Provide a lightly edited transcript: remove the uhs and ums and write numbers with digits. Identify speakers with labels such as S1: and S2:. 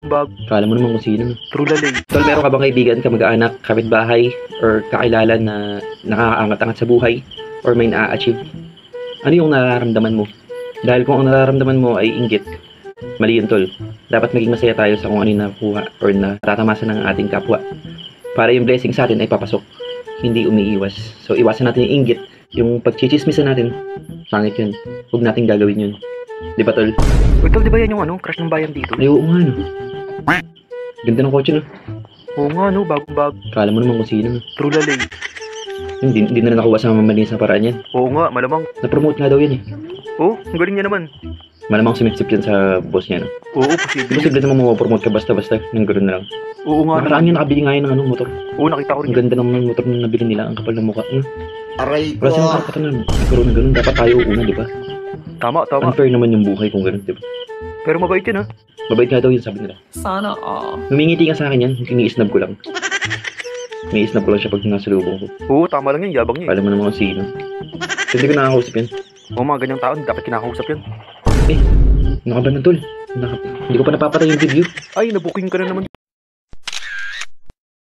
S1: bag.
S2: Kala mo naman kung sino.
S1: True lalay.
S2: Tol, meron ka bang kaibigan, kamag-anak, kapitbahay, or kakilala na nakakaangat-angat sa buhay, or may na-achieve? Ano yung nararamdaman mo? Dahil kung ang nararamdaman mo ay inggit, mali yun, tol. Dapat maging masaya tayo sa kung ano yung nakuha or natatamasan ng ating kapwa. Para yung blessing sa atin ay papasok, hindi umiiwas. So, iwasan natin yung inggit, yung pagchichismisan natin. Pangit yun. Huwag natin gagawin yun. Di ba, tol?
S1: Uy, tol, di ba yan yung crush ng bayan dito?
S2: Ay, oo nga, no. Ganda ng kotse, no.
S1: Oo nga, no, bagong bag.
S2: Kala mo naman kung sino, no.
S1: True lalay.
S2: Hindi na nakuha sa mamalis na paraan yan.
S1: Oo nga, malamang.
S2: Na-promote nga daw yan, eh.
S1: Oo, ang galing niya naman.
S2: Malamang sumipsip yan sa boss niya, no.
S1: Oo, posible.
S2: Posible naman mapromote ka basta-basta. Nang ganoon na lang.
S1: Oo nga.
S2: Nakaraan niya nakabili nga yun ng motor.
S1: Oo, nakita ko rin
S2: Ang
S1: yan.
S2: ganda ng motor na nabili nila. Ang kapal ng mukha.
S3: Aray
S2: Wala silang
S3: ko.
S2: karapatan na nagkaroon ng ganun. Dapat tayo una, di ba?
S1: Tama.
S2: Unfair naman yung buhay kung ganun, di ba?
S1: Pero mabait yun, ha?
S2: Mabait nga daw yun, sabi nila.
S4: Sana all.
S2: Humingiti ka sa akin yan. Ini-snub ko lang. May isnab ko lang siya pag nasalubong ko.
S1: Oo, tama lang yan. Yabang niya.
S2: Alam mo naman kung sino. Hindi ko nakakausap yan.
S1: Oo, mga ganyang tao. Dapat kinakausap yan.
S2: Nakaban ng tol. Hindi ko pa napapatay yung video.
S1: Ay, nabuking ka na naman.